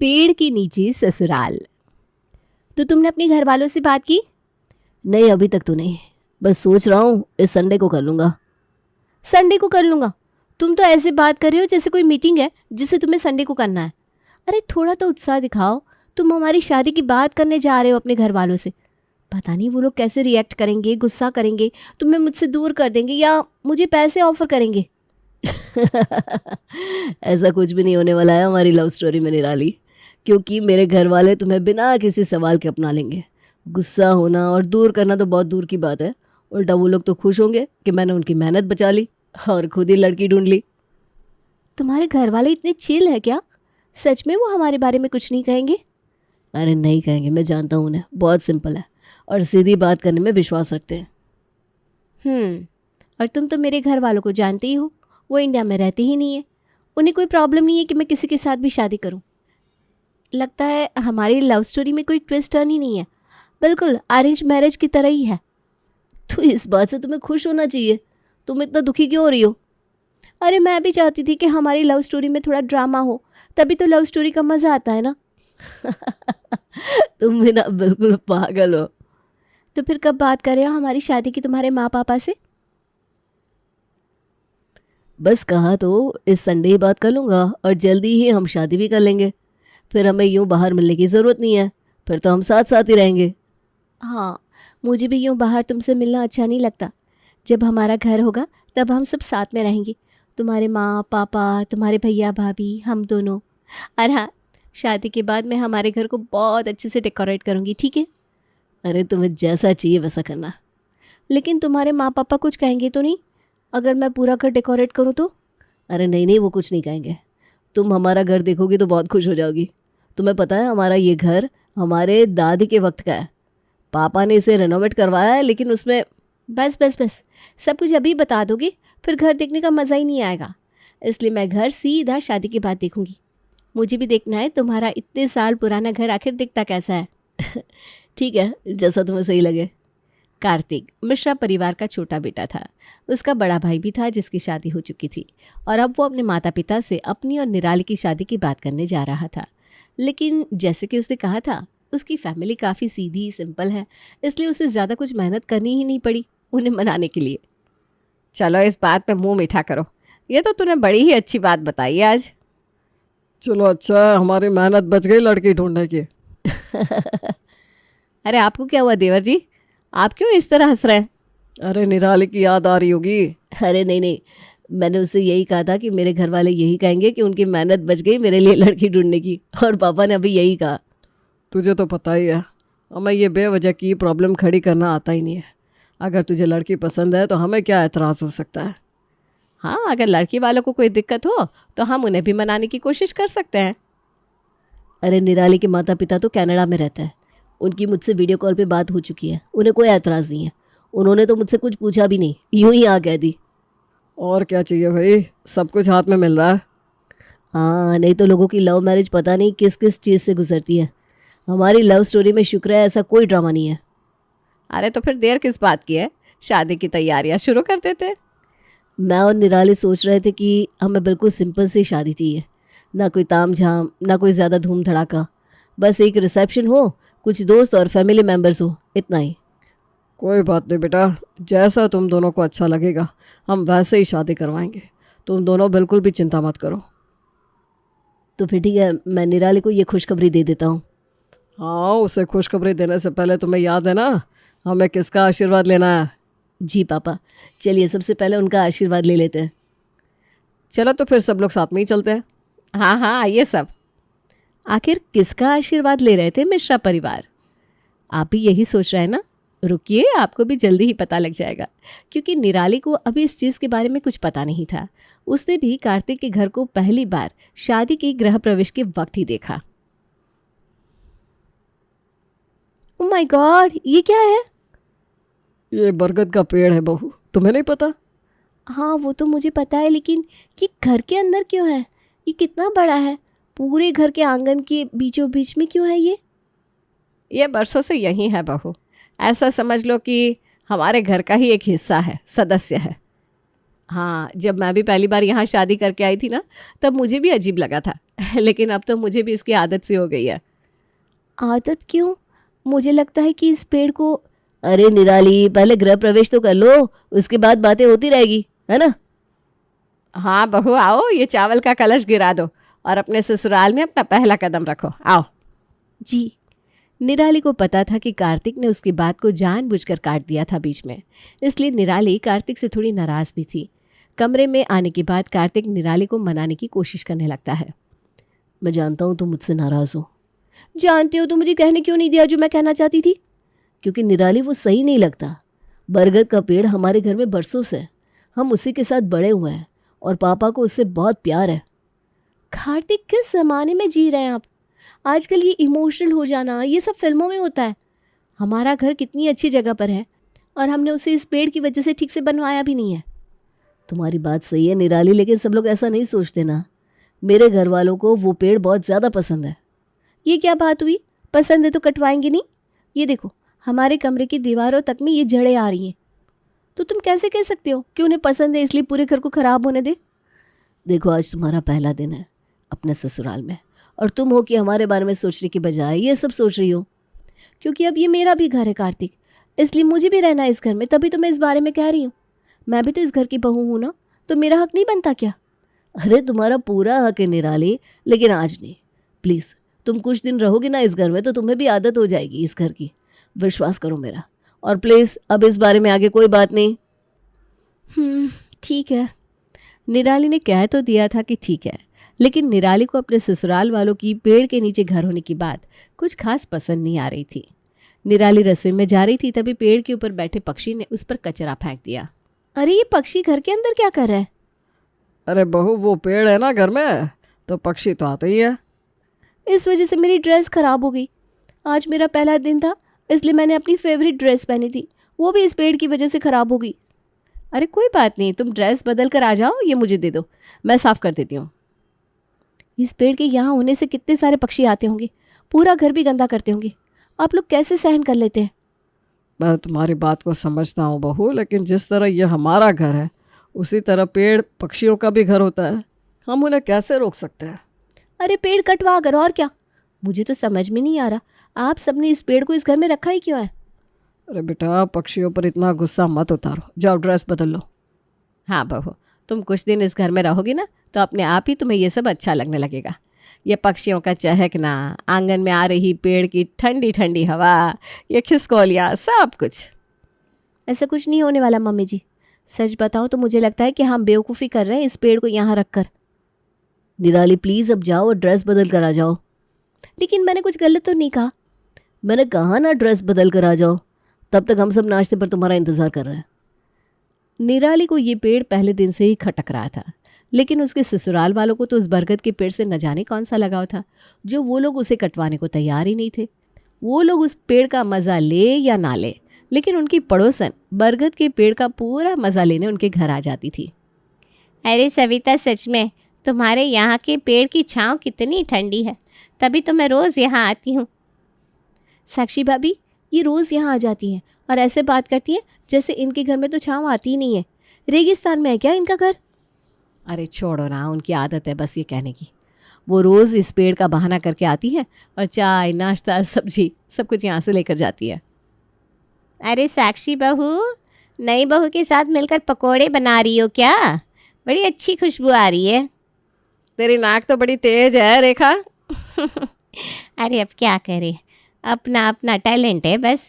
पेड़ के नीचे ससुराल। तो तुमने अपने घर वालों से बात की? नहीं, अभी तक तो नहीं, बस सोच रहा हूँ इस संडे को कर लूँगा। संडे को कर लूँगा? तुम तो ऐसे बात कर रहे हो जैसे कोई मीटिंग है जिसे तुम्हें संडे को करना है। अरे थोड़ा तो उत्साह दिखाओ। तुम हमारी शादी की बात करने जा रहे हो अपने घर वालों से। पता नहीं वो लोग कैसे रिएक्ट करेंगे, गुस्सा करेंगे, तुम्हें मुझसे दूर कर देंगे या मुझे पैसे ऑफर करेंगे। ऐसा कुछ भी नहीं होने वाला है हमारी लव स्टोरी में निराली, क्योंकि मेरे घर वाले तुम्हें बिना किसी सवाल के अपना लेंगे। गुस्सा होना और दूर करना तो बहुत दूर की बात है, उल्टा वो लोग तो खुश होंगे कि मैंने उनकी मेहनत बचा ली और खुद ही लड़की ढूंढ ली। तुम्हारे घर वाले इतने चिल है क्या? सच में वो हमारे बारे में कुछ नहीं कहेंगे? अरे नहीं कहेंगे, मैं जानता हूँ उन्हें, बहुत सिंपल है और सीधी बात करने में विश्वास रखते हैं। और तुम तो मेरे घर वालों को जानते ही हो, वो इंडिया में रहते ही नहीं है। उन्हें कोई प्रॉब्लम नहीं है कि मैं किसी के साथ भी शादी करूं। लगता है हमारी लव स्टोरी में कोई ट्विस्ट टर्न ही नहीं है, बिल्कुल अरेंज मैरिज की तरह ही है। तो इस बात से तुम्हें खुश होना चाहिए, तुम इतना दुखी क्यों हो रही हो? अरे मैं भी चाहती थी कि हमारी लव स्टोरी में थोड़ा ड्रामा हो, तभी तो लव स्टोरी का मज़ा आता है ना। तुम भी ना बिल्कुल पागल हो। तो फिर कब बात कर रहे हो हमारी शादी की तुम्हारे माँ पापा से? बस कहा तो इस संडे ही बात कर लूँगा और जल्दी ही हम शादी भी कर लेंगे। फिर हमें यूँ बाहर मिलने की ज़रूरत नहीं है, फिर तो हम साथ साथ ही रहेंगे। हाँ, मुझे भी यूँ बाहर तुमसे मिलना अच्छा नहीं लगता। जब हमारा घर होगा तब हम सब साथ में रहेंगे, तुम्हारे माँ पापा, तुम्हारे भैया भाभी, हम दोनों। और हाँ, शादी के बाद मैं हमारे घर को बहुत अच्छे से डेकोरेट करूँगी, ठीक है? अरे तुम्हें जैसा चाहिए वैसा करना। लेकिन तुम्हारे माँ पापा कुछ कहेंगे तो नहीं अगर मैं पूरा घर डेकोरेट करूँ तो? अरे नहीं नहीं, वो कुछ नहीं कहेंगे। तुम हमारा घर देखोगी तो बहुत खुश हो जाओगी। तुम्हें पता है हमारा ये घर हमारे दादी के वक्त का है। पापा ने इसे रेनोवेट करवाया है, लेकिन उसमें बस बस बस सब कुछ अभी बता दोगे, फिर घर देखने का मज़ा ही नहीं आएगा। इसलिए मैं घर सीधा शादी के बाद देखूँगी। मुझे भी देखना है तुम्हारा इतने साल पुराना घर आखिर दिखता कैसा है। ठीक है, जैसा तुम्हें सही लगे। कार्तिक मिश्रा परिवार का छोटा बेटा था। उसका बड़ा भाई भी था जिसकी शादी हो चुकी थी और अब वो अपने माता पिता से अपनी और निराली की शादी की बात करने जा रहा था। लेकिन जैसे कि उसने कहा था, उसकी फैमिली काफ़ी सीधी सिंपल है, इसलिए उसे ज़्यादा कुछ मेहनत करनी ही नहीं पड़ी उन्हें मनाने के लिए। चलो इस बात पे मुंह मीठा करो, ये तो तूने बड़ी ही अच्छी बात बताई आज। चलो अच्छा है, हमारी मेहनत बच गई लड़की ढूंढने की। अरे आपको क्या हुआ देवर जी, आप क्यों इस तरह हंस रहे हैं? अरे निराली की याद आ रही होगी। अरे नहीं नहीं, मैंने उससे यही कहा था कि मेरे घर वाले यही कहेंगे कि उनकी मेहनत बच गई मेरे लिए लड़की ढूंढने की, और पापा ने अभी यही कहा। तुझे तो पता ही है, हमें ये बेवजह की प्रॉब्लम खड़ी करना आता ही नहीं है। अगर तुझे लड़की पसंद है तो हमें क्या एतराज़ हो सकता है। हाँ, अगर लड़की वालों को कोई दिक्कत हो तो हम उन्हें भी मनाने की कोशिश कर सकते हैं। अरे निराली के माता पिता तो कनाडा में रहते हैं, उनकी मुझसे वीडियो कॉल पे बात हो चुकी है, उन्हें कोई एतराज़ नहीं है। उन्होंने तो मुझसे कुछ पूछा भी नहीं, यूं ही आ कह दी। और क्या चाहिए भाई, सब कुछ हाथ में मिल रहा है। हाँ, नहीं तो लोगों की लव मैरिज पता नहीं किस किस चीज़ से गुजरती है। हमारी लव स्टोरी में शुक्र है ऐसा कोई ड्रामा नहीं है। अरे तो फिर देर किस बात की है, शादी की तैयारियां शुरू कर देते हैं। मैं और निराली सोच रहे थे कि हमें बिल्कुल सिंपल सी शादी चाहिए, ना कोई ताम झाम, ना कोई ज़्यादा धूम धड़ाका। बस एक रिसेप्शन हो, कुछ दोस्त और फैमिली मेम्बर्स हो, इतना ही। कोई बात नहीं बेटा, जैसा तुम दोनों को अच्छा लगेगा हम वैसे ही शादी करवाएंगे। तुम दोनों बिल्कुल भी चिंता मत करो। तो फिर ठीक है, मैं निराली को ये खुशखबरी दे देता हूँ। हाँ, उसे खुशखबरी देने से पहले तुम्हें याद है ना हमें किसका आशीर्वाद लेना है। जी पापा, चलिए सबसे पहले उनका आशीर्वाद ले लेते हैं। चलो तो फिर सब लोग साथ में ही चलते हैं। हाँ हाँ, आइए सब। आखिर किसका आशीर्वाद ले रहे थे मिश्रा परिवार? आप भी यही सोच रहे हैं ना? रुकिए, आपको भी जल्दी ही पता लग जाएगा, क्योंकि निराली को अभी इस चीज़ के बारे में कुछ पता नहीं था। उसने भी कार्तिक के घर को पहली बार शादी के गृह प्रवेश के वक्त ही देखा। ओह माय गॉड, ये क्या है? ये बरगद का पेड़ है बहू, तुम्हें नहीं पता? हाँ वो तो मुझे पता है, लेकिन ये घर के अंदर क्यों है? ये कितना बड़ा है? पूरे घर के आंगन के बीचों बीच में क्यों है ये बरसों से यही है बहू, ऐसा समझ लो कि हमारे घर का ही एक हिस्सा है, सदस्य है। हाँ, जब मैं भी पहली बार यहाँ शादी करके आई थी ना, तब मुझे भी अजीब लगा था लेकिन अब तो मुझे भी इसकी आदत सी हो गई है। आदत क्यों? मुझे लगता है कि इस पेड़ को। अरे निराली, पहले गृह प्रवेश तो कर लो, उसके बाद बातें होती रहेगी, है ना? हाँ बहू, आओ ये चावल का कलश गिरा दो और अपने ससुराल में अपना पहला कदम रखो, आओ। जी। निराली को पता था कि कार्तिक ने उसकी बात को जानबूझकर काट दिया था बीच में, इसलिए निराली कार्तिक से थोड़ी नाराज भी थी। कमरे में आने के बाद कार्तिक निराली को मनाने की कोशिश करने लगता है। मैं जानता हूँ तुम मुझसे नाराज हो। जानती हो तो मुझे कहने क्यों नहीं दिया जो मैं कहना चाहती थी? क्योंकि निराली वो सही नहीं लगता। बरगद का पेड़ हमारे घर में बरसों से है, हम उसी के साथ बड़े हुए हैं और पापा को उससे बहुत प्यार है। कार्तिक, किस ज़माने में जी रहे हैं आप? आजकल ये इमोशनल हो जाना, ये सब फिल्मों में होता है। हमारा घर कितनी अच्छी जगह पर है और हमने उसे इस पेड़ की वजह से ठीक से बनवाया भी नहीं है। तुम्हारी बात सही है निराली, लेकिन सब लोग ऐसा नहीं सोचते ना। मेरे घर वालों को वो पेड़ बहुत ज़्यादा पसंद है। ये क्या बात हुई? पसंद है तो कटवाएंगे नहीं? ये देखो, हमारे कमरे की दीवारों तक में ये जड़ें आ रही हैं। तो तुम कैसे कह सकते हो कि उन्हें पसंद है इसलिए पूरे घर को ख़राब होने दे? देखो, आज तुम्हारा पहला दिन है अपने ससुराल में और तुम हो कि हमारे बारे में सोचने की बजाय ये सब सोच रही हो। क्योंकि अब ये मेरा भी घर है कार्तिक, इसलिए मुझे भी रहना है इस घर में, तभी तो मैं इस बारे में कह रही हूँ। मैं भी तो इस घर की बहू हूँ ना, तो मेरा हक नहीं बनता क्या? अरे तुम्हारा पूरा हक है निराली, लेकिन आज नहीं। प्लीज़, तुम कुछ दिन रहोगे ना इस घर में तो तुम्हें भी आदत हो जाएगी इस घर की। विश्वास करो मेरा। और प्लीज़ अब इस बारे में आगे कोई बात नहीं। ठीक है। निराली ने कह तो दिया था कि ठीक है, लेकिन निराली को अपने ससुराल वालों की पेड़ के नीचे घर होने की बात कुछ खास पसंद नहीं आ रही थी। निराली रसोई में जा रही थी, तभी पेड़ के ऊपर बैठे पक्षी ने उस पर कचरा फेंक दिया। अरे ये पक्षी घर के अंदर क्या कर रहा है? अरे बहू, वो पेड़ है ना घर में, तो पक्षी तो आते ही है। इस वजह से मेरी ड्रेस खराब हो गई। आज मेरा पहला दिन था, इसलिए मैंने अपनी फेवरेट ड्रेस पहनी थी, वो भी इस पेड़ की वजह से ख़राब हो गई। अरे कोई बात नहीं, तुम ड्रेस बदल कर आ जाओ, ये मुझे दे दो, मैं साफ़ कर देती हूँ। इस पेड़ के यहाँ होने से कितने सारे पक्षी आते होंगे, पूरा घर भी गंदा करते होंगे। आप लोग कैसे सहन कर लेते हैं? मैं तुम्हारी बात को समझता हूँ बहू, लेकिन जिस तरह ये हमारा घर है उसी तरह पेड़ पक्षियों का भी घर होता है, हम उन्हें कैसे रोक सकते हैं? अरे पेड़ कटवा कर, और क्या? मुझे तो समझ में नहीं आ रहा, आप सबने इस पेड़ को इस घर में रखा ही क्यों है? अरे बेटा, पक्षियों पर इतना गुस्सा मत उतारो, जाओ ड्रेस बदल लो। हाँ बहू, तुम कुछ दिन इस घर में रहोगी ना, तो अपने आप ही तुम्हें ये सब अच्छा लगने लगेगा। ये पक्षियों का चहकना, आंगन में आ रही पेड़ की ठंडी ठंडी हवा, ये खिसकोलियाँ, सब कुछ। ऐसा कुछ नहीं होने वाला मम्मी जी। सच बताऊँ तो मुझे लगता है कि हम बेवकूफ़ी कर रहे हैं इस पेड़ को यहाँ रख कर। निराली प्लीज़ अब जाओ और ड्रेस बदल कर आ जाओ। लेकिन मैंने कुछ गलत तो नहीं कहा। मैंने कहा ना ड्रेस बदल कर आ जाओ, तब तक हम सब नाश्ते पर तुम्हारा इंतज़ार कर रहे हैं। निराली को ये पेड़ पहले दिन से ही खटक रहा था, लेकिन उसके ससुराल वालों को तो उस बरगद के पेड़ से न जाने कौन सा लगाव था, जो वो लोग उसे कटवाने को तैयार ही नहीं थे। वो लोग उस पेड़ का मज़ा ले या ना ले, लेकिन उनकी पड़ोसन बरगद के पेड़ का पूरा मज़ा लेने उनके घर आ जाती थी। अरे सविता, सच में तुम्हारे यहाँ के पेड़ की छाँव कितनी ठंडी है, तभी तो मैं रोज़ यहाँ आती हूँ। साक्षी भाभी, ये रोज़ यहाँ आ जाती हैं और ऐसे बात करती हैं जैसे इनके घर में तो छाँव आती ही नहीं है। रेगिस्तान में है क्या इनका घर? अरे छोड़ो ना, उनकी आदत है बस ये कहने की। वो रोज़ इस पेड़ का बहाना करके आती है और चाय, नाश्ता, सब्जी सब कुछ यहाँ से लेकर जाती है। अरे साक्षी बहू, नई बहू के साथ मिलकर पकोड़े बना रही हो क्या? बड़ी अच्छी खुशबू आ रही है। तेरी नाक तो बड़ी तेज है रेखा। अरे अब क्या करे, अपना अपना टैलेंट है बस।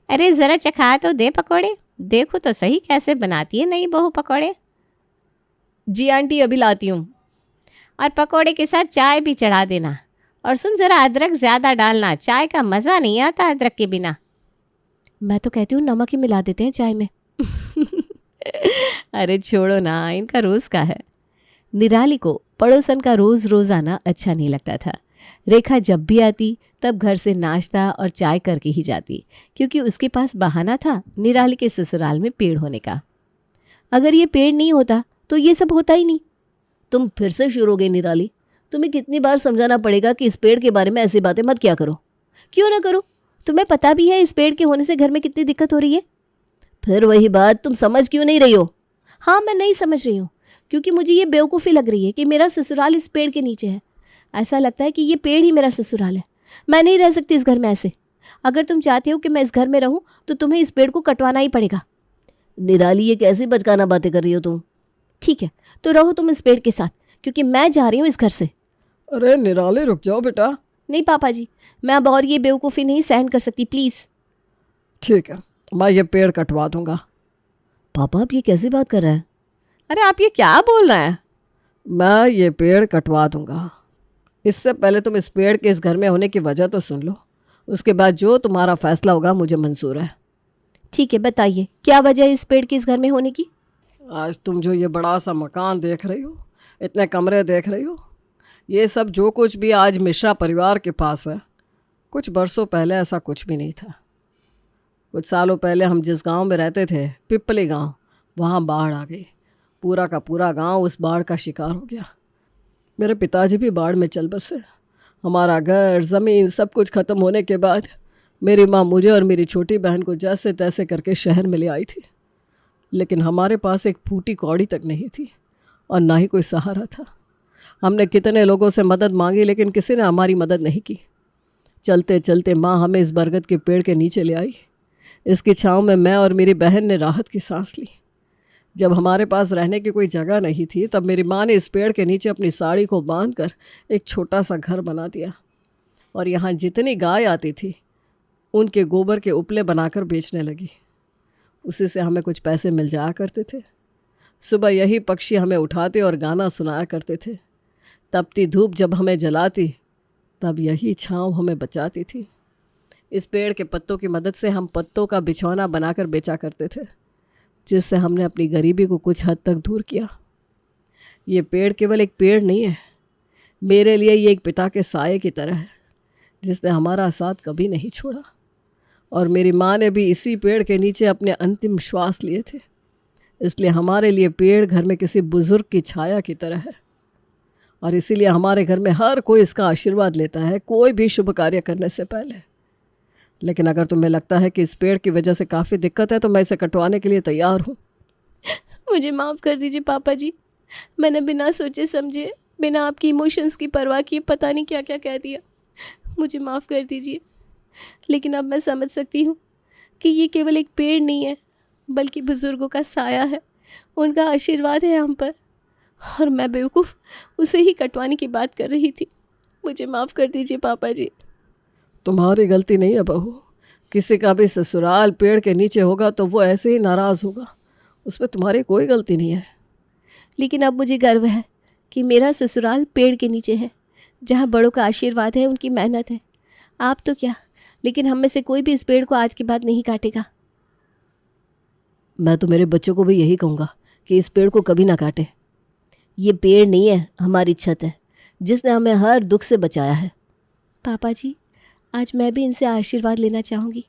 अरे ज़रा चखा तो दे पकोड़े, देखो तो सही कैसे बनाती है नई बहू पकोड़े। जी आंटी, अभी लाती हूँ। और पकोड़े के साथ चाय भी चढ़ा देना। और सुन, ज़रा अदरक ज़्यादा डालना, चाय का मज़ा नहीं आता अदरक के बिना। मैं तो कहती हूँ नमक ही मिला देते हैं चाय में। अरे छोड़ो ना, इनका रोज़ का है। निराली को पड़ोसन का रोज़ रोज़ आना अच्छा नहीं लगता था। रेखा जब भी आती तब घर से नाश्ता और चाय करके ही जाती, क्योंकि उसके पास बहाना था निराली के ससुराल में पेड़ होने का। अगर ये पेड़ नहीं होता तो ये सब होता ही नहीं। तुम फिर से शुरू हो गई निराली। तुम्हें कितनी बार समझाना पड़ेगा कि इस पेड़ के बारे में ऐसी बातें मत क्या करो। क्यों ना करो? तुम्हें पता भी है इस पेड़ के होने से घर में कितनी दिक्कत हो रही है। फिर वही बात, तुम समझ क्यों नहीं रही हो? हाँ, मैं नहीं समझ रही हूँ, क्योंकि मुझे ये बेवकूफ़ी लग रही है कि मेरा ससुराल इस पेड़ के नीचे है। ऐसा लगता है कि ये पेड़ ही मेरा ससुराल है। मैं नहीं रह सकती इस घर में ऐसे। अगर तुम चाहते हो कि मैं इस घर में रहूं तो तुम्हें इस पेड़ को कटवाना ही पड़ेगा। निराली, ये कैसी बचकाना बातें कर रही हो तुम? ठीक है, तो रहो तुम इस पेड़ के साथ, क्योंकि मैं जा रही हूँ इस घर से। अरे निराली, रुक जाओ बेटा। नहीं पापा जी, मैं अब और ये बेवकूफ़ी नहीं सहन कर सकती, प्लीज़। ठीक है, मैं ये पेड़ कटवा दूंगा। पापा, आप ये कैसी बात कर रहे हैं? अरे आप ये क्या बोल रहे हैं? मैं ये पेड़ कटवा दूंगा। इससे पहले तुम इस पेड़ के इस घर में होने की वजह तो सुन लो, उसके बाद जो तुम्हारा फैसला होगा मुझे मंजूर है। ठीक है, बताइए क्या वजह है इस पेड़ के इस घर में होने की? आज तुम जो ये बड़ा सा मकान देख रही हो, इतने कमरे देख रही हो, ये सब जो कुछ भी आज मिश्रा परिवार के पास है, कुछ बरसों पहले ऐसा कुछ भी नहीं था। कुछ सालों पहले हम जिस गांव में रहते थे, पिपली गांव, वहाँ बाढ़ आ गई। पूरा का पूरा गांव उस बाढ़ का शिकार हो गया। मेरे पिताजी भी बाढ़ में चल बसे। हमारा घर, ज़मीन, सब कुछ ख़त्म होने के बाद मेरी माँ मुझे और मेरी छोटी बहन को जैसे तैसे करके शहर में ले आई थी। लेकिन हमारे पास एक फूटी कौड़ी तक नहीं थी और ना ही कोई सहारा था। हमने कितने लोगों से मदद मांगी, लेकिन किसी ने हमारी मदद नहीं की। चलते चलते माँ हमें इस बरगद के पेड़ के नीचे ले आई। इसकी छाँव में मैं और मेरी बहन ने राहत की सांस ली। जब हमारे पास रहने की कोई जगह नहीं थी, तब मेरी माँ ने इस पेड़ के नीचे अपनी साड़ी को बांधकर एक छोटा सा घर बना दिया और यहाँ जितनी गाय आती थी उनके गोबर के उपले बनाकर बेचने लगी। उसी से हमें कुछ पैसे मिल जाया करते थे। सुबह यही पक्षी हमें उठाते और गाना सुनाया करते थे। तपती धूप जब हमें जलाती, तब यही छाँव हमें बचाती थी। इस पेड़ के पत्तों की मदद से हम पत्तों का बिछौना बनाकर बेचा करते थे, जिससे हमने अपनी गरीबी को कुछ हद तक दूर किया। ये पेड़ केवल एक पेड़ नहीं है, मेरे लिए ये एक पिता के साये की तरह है, जिसने हमारा साथ कभी नहीं छोड़ा। और मेरी माँ ने भी इसी पेड़ के नीचे अपने अंतिम श्वास लिए थे। इसलिए हमारे लिए पेड़ घर में किसी बुज़ुर्ग की छाया की तरह है और इसीलिए हमारे घर में हर कोई इसका आशीर्वाद लेता है, कोई भी शुभ कार्य करने से पहले। लेकिन अगर तुम्हें लगता है कि इस पेड़ की वजह से काफ़ी दिक्कत है, तो मैं इसे कटवाने के लिए तैयार हूँ। मुझे माफ़ कर दीजिए पापा जी, मैंने बिना सोचे समझे, बिना आपकी इमोशंस की परवाह किए पता नहीं क्या क्या कह दिया। मुझे माफ़ कर दीजिए। लेकिन अब मैं समझ सकती हूँ कि ये केवल एक पेड़ नहीं है, बल्कि बुज़ुर्गों का साया है, उनका आशीर्वाद है हम पर। और मैं बेवकूफ़ उसे ही कटवाने की बात कर रही थी। मुझे माफ़ कर दीजिए पापा जी। तुम्हारी गलती नहीं है बहू। किसी का भी ससुराल पेड़ के नीचे होगा तो वो ऐसे ही नाराज़ होगा, उसमें तुम्हारी कोई गलती नहीं है। लेकिन अब मुझे गर्व है कि मेरा ससुराल पेड़ के नीचे है, जहाँ बड़ों का आशीर्वाद है, उनकी मेहनत है। आप तो क्या, लेकिन हम में से कोई भी इस पेड़ को आज के बाद नहीं काटेगा। मैं तो मेरे बच्चों को भी यही कहूँगा कि इस पेड़ को कभी ना काटे। ये पेड़ नहीं है, हमारी छत है, जिसने हमें हर दुख से बचाया है। पापा जी, आज मैं भी इनसे आशीर्वाद लेना चाहूँगी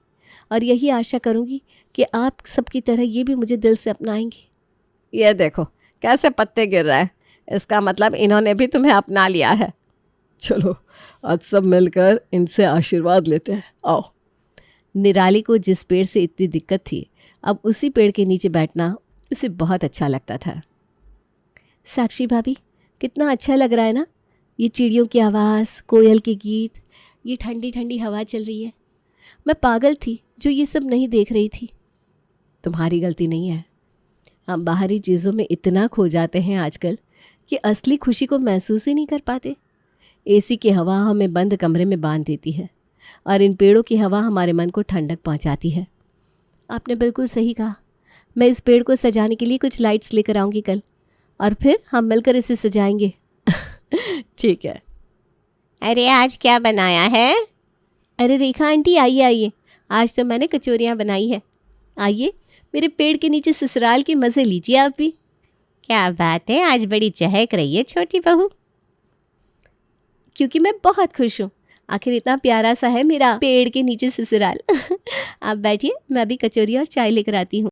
और यही आशा करूँगी कि आप सबकी तरह ये भी मुझे दिल से अपनाएंगे। ये देखो कैसे पत्ते गिर रहे हैं, इसका मतलब इन्होंने भी तुम्हें अपना लिया है। चलो आज सब मिलकर इनसे आशीर्वाद लेते हैं, आओ। निराली को जिस पेड़ से इतनी दिक्कत थी, अब उसी पेड़ के नीचे बैठना उसे बहुत अच्छा लगता था। साक्षी भाभी, कितना अच्छा लग रहा है ना, ये चिड़ियों की आवाज़, कोयल के गीत, ये ठंडी ठंडी हवा चल रही है। मैं पागल थी जो ये सब नहीं देख रही थी। तुम्हारी गलती नहीं है। हम बाहरी चीज़ों में इतना खो जाते हैं आजकल कि असली खुशी को महसूस ही नहीं कर पाते। एसी की हवा हमें बंद कमरे में बांध देती है और इन पेड़ों की हवा हमारे मन को ठंडक पहुंचाती है। आपने बिल्कुल सही कहा। मैं इस पेड़ को सजाने के लिए कुछ लाइट्स लेकर आऊँगी कल, और फिर हम मिलकर इसे सजाएंगे। ठीक है। अरे आज क्या बनाया है? अरे रेखा आंटी, आइए आइए, आज तो मैंने कचौरियाँ बनाई है। आइए मेरे पेड़ के नीचे ससुराल के मज़े लीजिए आप भी। क्या बात है, आज बड़ी चहक रही है छोटी बहू। क्योंकि मैं बहुत खुश हूँ, आखिर इतना प्यारा सा है मेरा पेड़ के नीचे ससुराल। आप बैठिए, मैं अभी कचौरी और चाय लेकर आती हूँ।